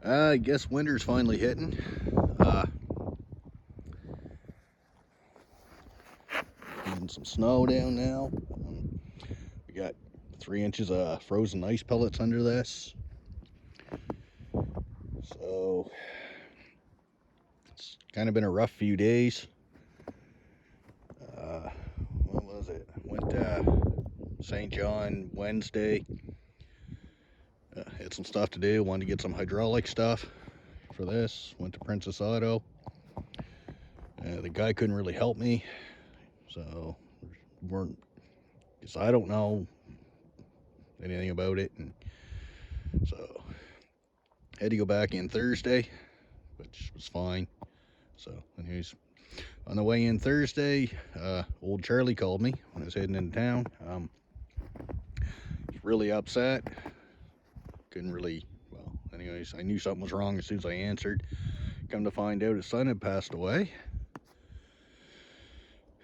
I guess winter's finally hitting. Getting some snow down now. We got 3 inches of frozen ice pellets under this. So it's kind of been a rough few days. What was it? Went to St. John Wednesday. Had some stuff to do. Wanted to get some hydraulic stuff for this. Went to Princess Auto. The guy couldn't really help me, so I don't know anything about it, and so had to go back in Thursday, which was fine. So anyways, on the way in Thursday, old Charlie called me when I was heading into town. Was really upset. Couldn't really, well, anyways, I knew something was wrong as soon as I answered. Come to find out his son had passed away.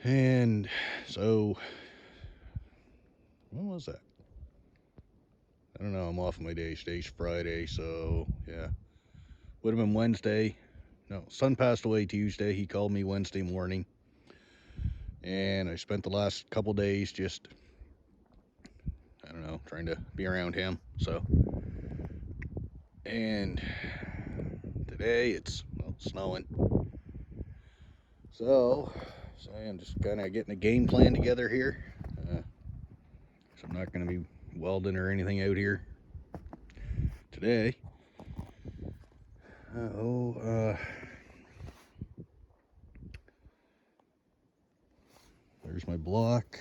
And so, when was that? I don't know, I'm off my day. Today's Friday, so yeah. Would have been Wednesday. No, son passed away Tuesday. He called me Wednesday morning. And I spent the last couple days just, I don't know, trying to be around him. So, and today it's, well, snowing. So I'm just kind of getting a game plan together here. So I'm not going to be welding or anything out here today. There's my block.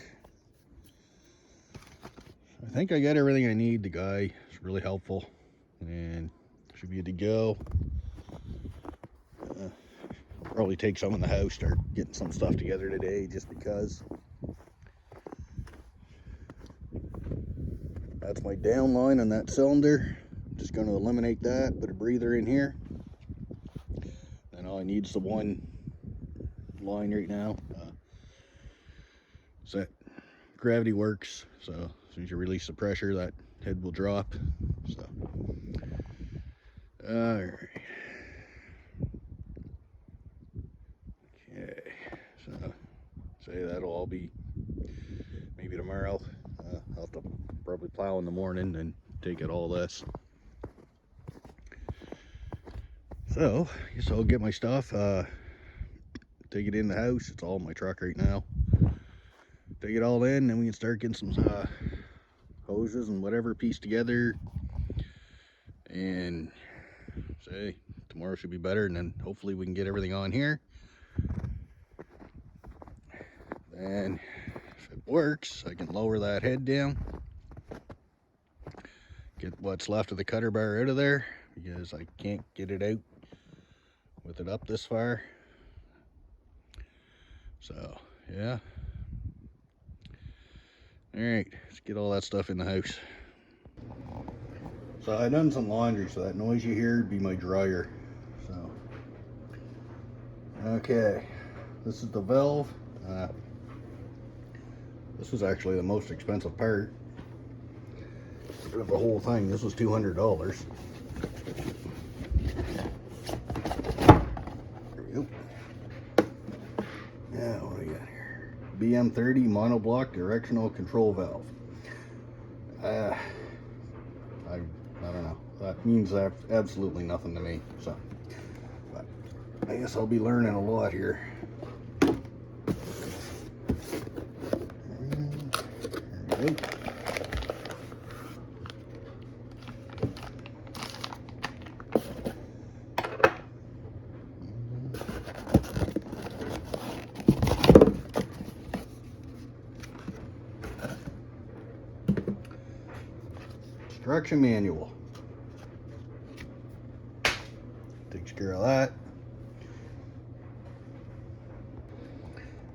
I think I got everything I need. The guy is really helpful and should be good to go. Probably take some in the house, start getting some stuff together today just because. That's my down line on that cylinder. I'm just going to eliminate that, put a breather in here. And all I need is the one line right now. So that gravity works, so as soon as you release the pressure, that head will drop. So, alright. Okay, so say that'll all be maybe tomorrow. I'll have to probably plow in the morning and take out all this. So, I guess I'll get my stuff, take it in the house. It's all in my truck right now. Take it all in, then we can start getting some hoses and whatever pieced together. And say tomorrow should be better, and then hopefully we can get everything on here. Then if it works, I can lower that head down, get what's left of the cutter bar out of there, because I can't get it out with it up this far. So yeah, all right, let's get all that stuff in the house. So I done some laundry, so that noise you hear would be my dryer. So okay, this is the valve. This was actually the most expensive part of the whole thing. This was $200. There we go. Now what do we got here? BM30 monoblock directional control valve. I don't know. That means absolutely nothing to me. So, but I guess I'll be learning a lot here. There we go. Instruction manual takes care of that.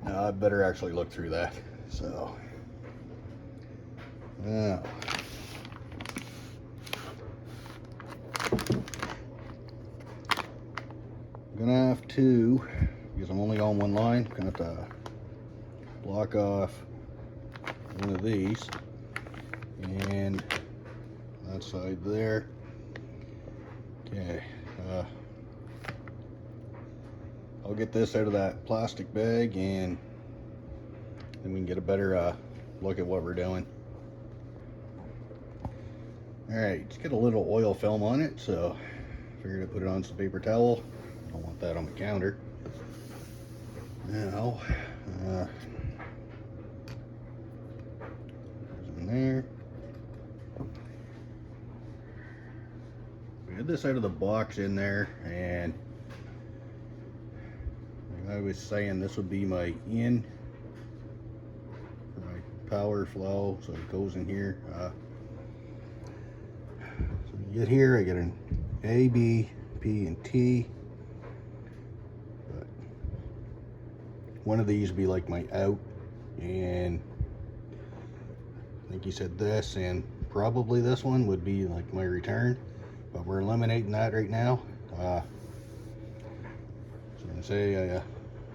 Now I better actually look through that. So now I'm gonna have to, because I'm only on one line, I'm gonna have to block off one of these and that side there. Okay, I'll get this out of that plastic bag and then we can get a better look at what we're doing. Alright, it's got a little oil film on it, so I figured I'd put it on some paper towel. Don't want that on the counter. Now, there's in there. We had this out of the box in there, and like I was saying, this would be my in for my power flow, so it goes in here. So you get here, I get an A, B, P, and T. But one of these would be like my out, and I think he said this, and probably this one would be like my return, but we're eliminating that right now. So I'm gonna say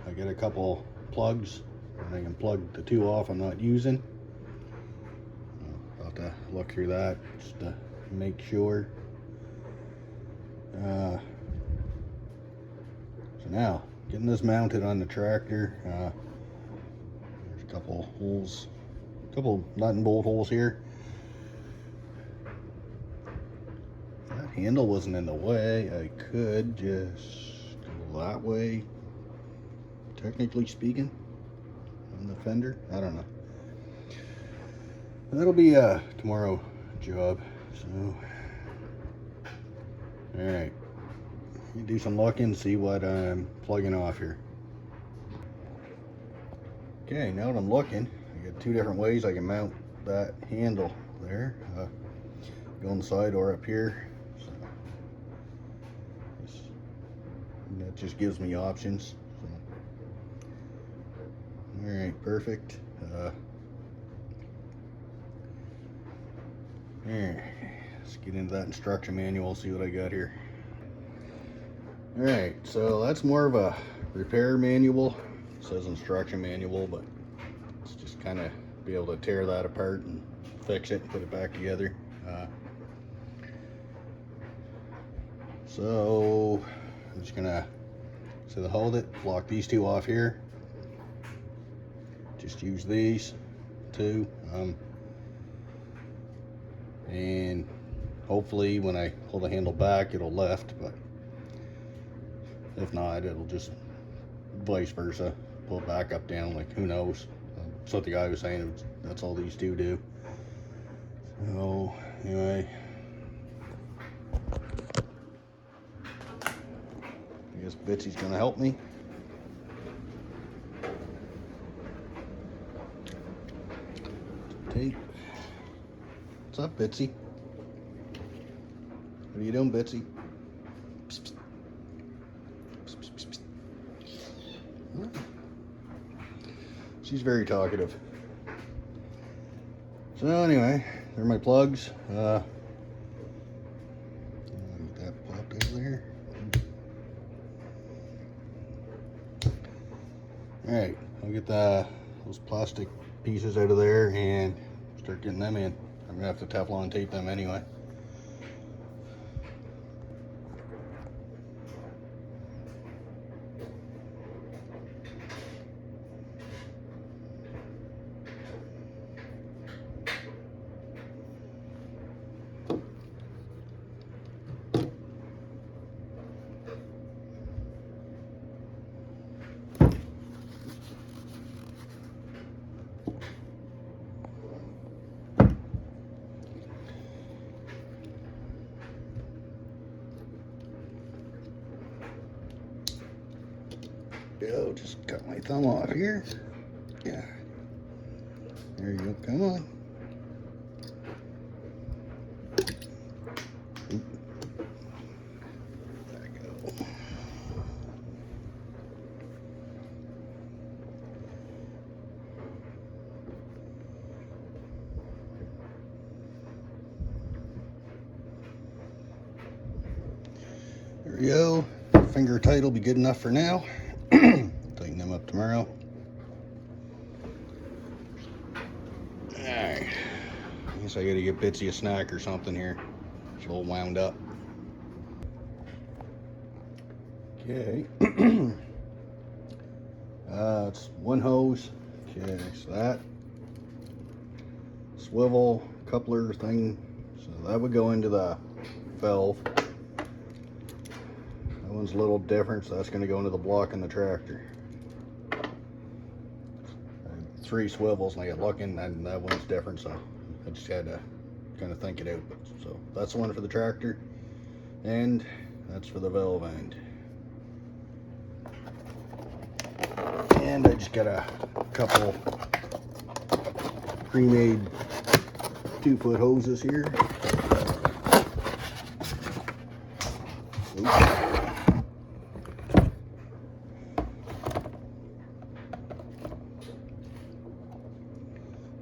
I get a couple plugs, and I can plug the two off I'm not using. I'll have to look through that just to make sure. So now, getting this mounted on the tractor, there's a couple holes, a couple nut and bolt holes here. If that handle wasn't in the way, I could just go that way, technically speaking, on the fender. I don't know. That'll be a tomorrow job. So, all right, do some looking, see what I'm plugging off here. Okay, now that I'm looking, I got two different ways I can mount that handle there. Go on the side or up here. So that just gives me options. So, all right, perfect. All right, let's get into that instruction manual, see what I got here. All right, so that's more of a repair manual. It says instruction manual, but it's just kind of be able to tear that apart and fix it and put it back together. So I'm just gonna hold it, block these two off here. Just use these two, and hopefully when I pull the handle back it'll lift, but if not, it'll just vice versa, pull it back up, down, like who knows. That's what the guy was saying, that's all these two do. So anyway, I guess Bitsy's gonna help me. Tape. What's up, Bitsy? What are you doing, Bitsy? Psst, psst. Psst, psst, psst, psst. She's very talkative. So anyway, they're my plugs. Get that popped over there. All right, I'll get those plastic pieces out of there and start getting them in. I'm gonna have to Teflon tape them anyway. Go, just cut my thumb off here. Yeah. There you go, come on. Oop. Back go. There we go. Finger tight will be good enough for now. Tighten them up tomorrow. Alright. I guess I gotta get Bitsy a snack or something here. She's all wound up. Okay. It's one hose. Okay, so that swivel coupler thing, so that would go into the valve. That one's a little different, so that's going to go into the block in the tractor. Three swivels, and I got looking, and that one's different, so I just had to kind of think it out. So that's the one for the tractor, and that's for the valve end. And I just got a couple pre-made 2-foot hoses here.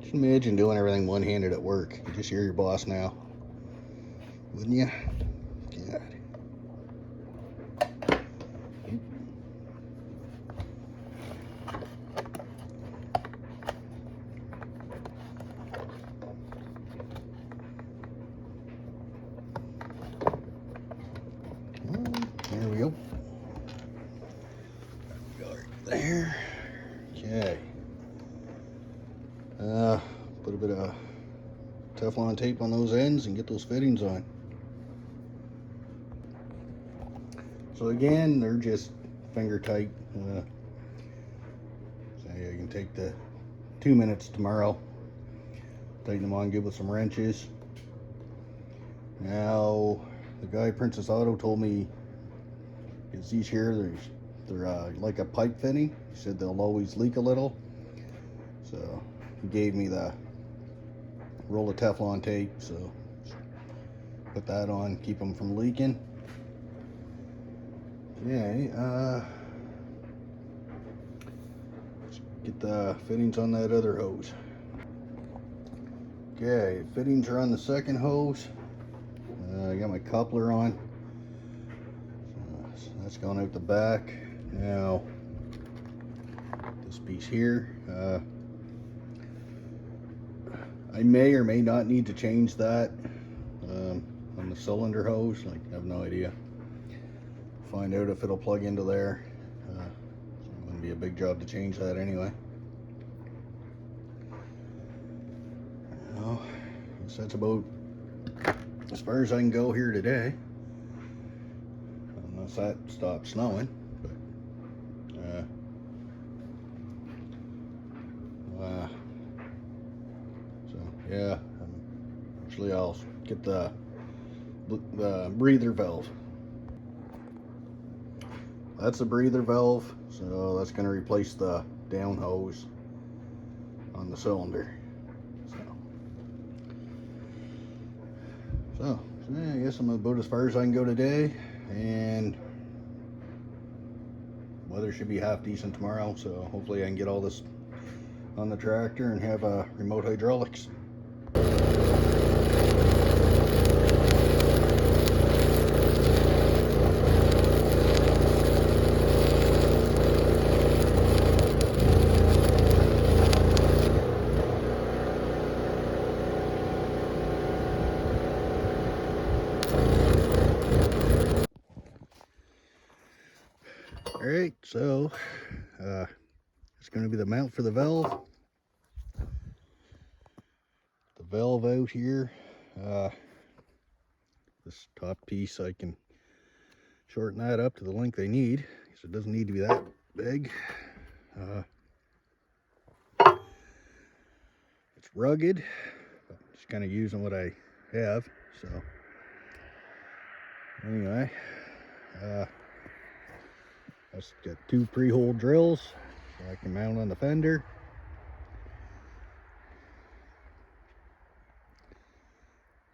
Just imagine doing everything one-handed at work. You just hear your boss now, wouldn't you? God. There we go. Got it there. Okay. Put a bit of Teflon tape on those ends and get those fittings on. So again, they're just finger tight. So you can take the 2 minutes tomorrow, tighten them on good with some wrenches. Now, the guy at Princess Auto told me, because these here, they're like a pipe fitting. He said they'll always leak a little. So he gave me the roll of Teflon tape, so put that on, keep them from leaking. Okay, let's get the fittings on that other hose. Okay, fittings are on the second hose. I got my coupler on. So that's going out the back. Now, this piece here, I may or may not need to change that on the cylinder hose. Like, I have no idea. Find out if it'll plug into there. It wouldn't be a big job to change that anyway. Well, I guess that's about as far as I can go here today, unless that stops snowing. But so yeah, actually I'll get the breather valve. That's a breather valve, so that's going to replace the down hose on the cylinder. So yeah, I guess I'm about as far as I can go today, and weather should be half decent tomorrow, so hopefully I can get all this on the tractor and have remote hydraulics. Alright, so it's going to be the mount for the valve. The valve out here. This top piece, I can shorten that up to the length I need, because it doesn't need to be that big. It's rugged, but I'm just kind of using what I have. So anyway, I've got 2 pre-hole drills, so I can mount on the fender.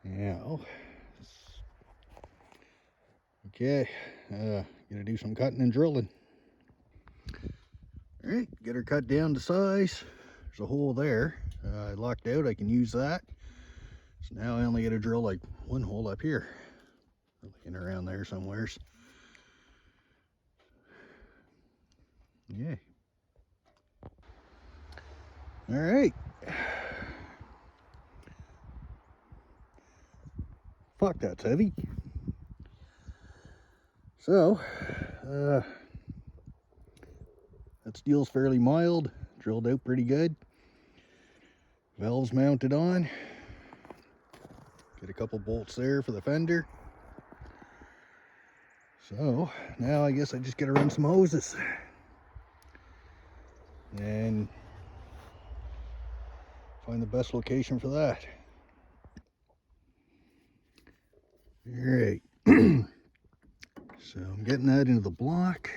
Yeah. Okay. Gonna do some cutting and drilling. All right, get her cut down to size. There's a hole there. I locked out. I can use that. So now I only got to drill like 1 hole up here, looking around there somewheres. Yeah. All right. Fuck, that's heavy. So, that's That steel's fairly mild, drilled out pretty good. Valves mounted on. Get a couple bolts there for the fender. So now I guess I just gotta run some hoses and find the best location for that. All right. So I'm getting that into the block.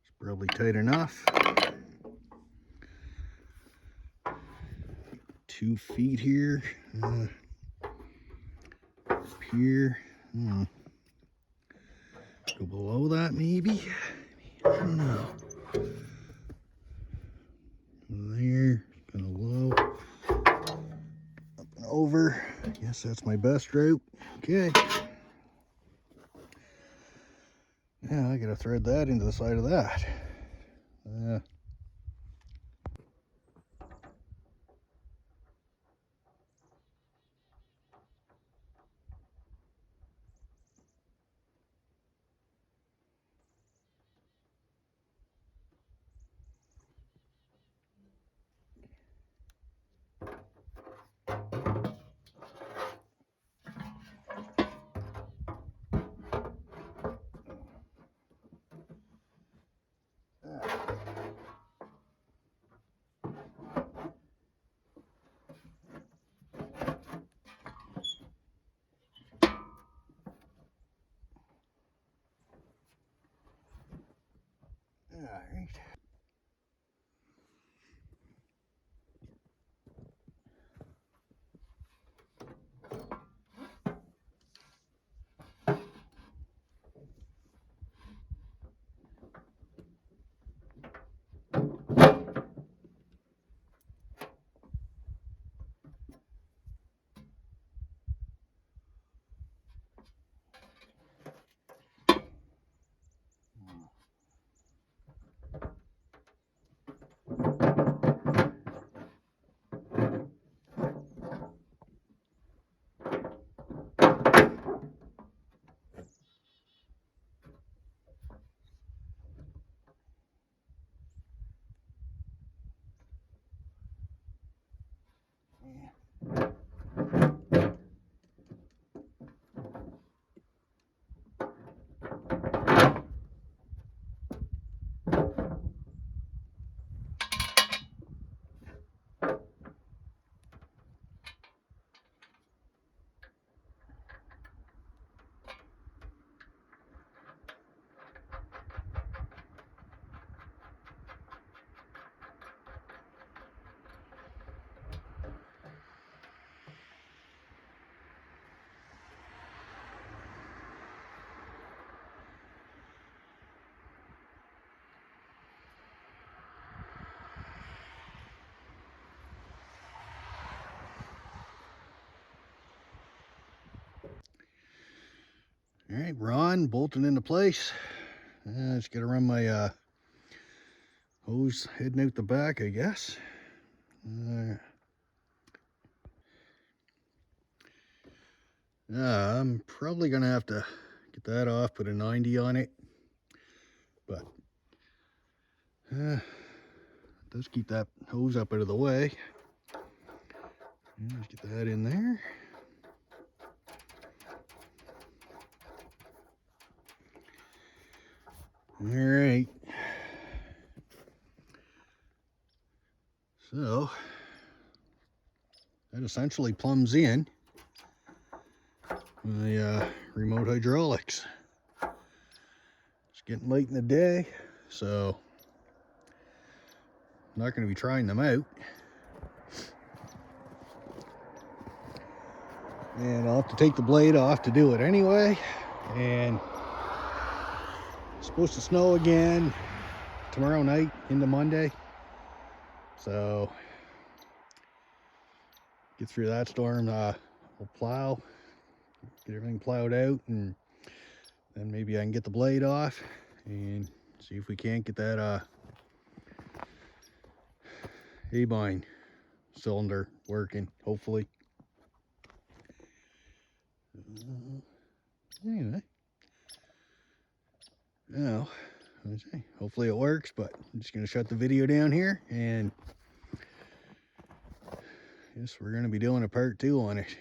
It's probably tight enough. 2 feet here. Up here. Go below that maybe. I don't know. There, kind of low. Up and over. I guess that's my best route. Okay. Now I gotta thread that into the side of that. Alright. All right, we're on, bolting into place. Just gotta run my hose heading out the back, I guess. I'm probably gonna have to get that off, put a 90 on it, but let's keep that hose up out of the way. Let's get that in there. All right. So that essentially plumbs in my remote hydraulics. It's getting late in the day, so I'm not going to be trying them out. And I'll have to take the blade off to do it anyway. And it's supposed to snow again tomorrow night into Monday. So get through that storm, we'll plow, get everything plowed out, and then maybe I can get the blade off and see if we can't get that A-bine cylinder working, hopefully. Anyway, now, hopefully it works, but I'm just going to shut the video down here, and I guess we're going to be doing a part 2 on it.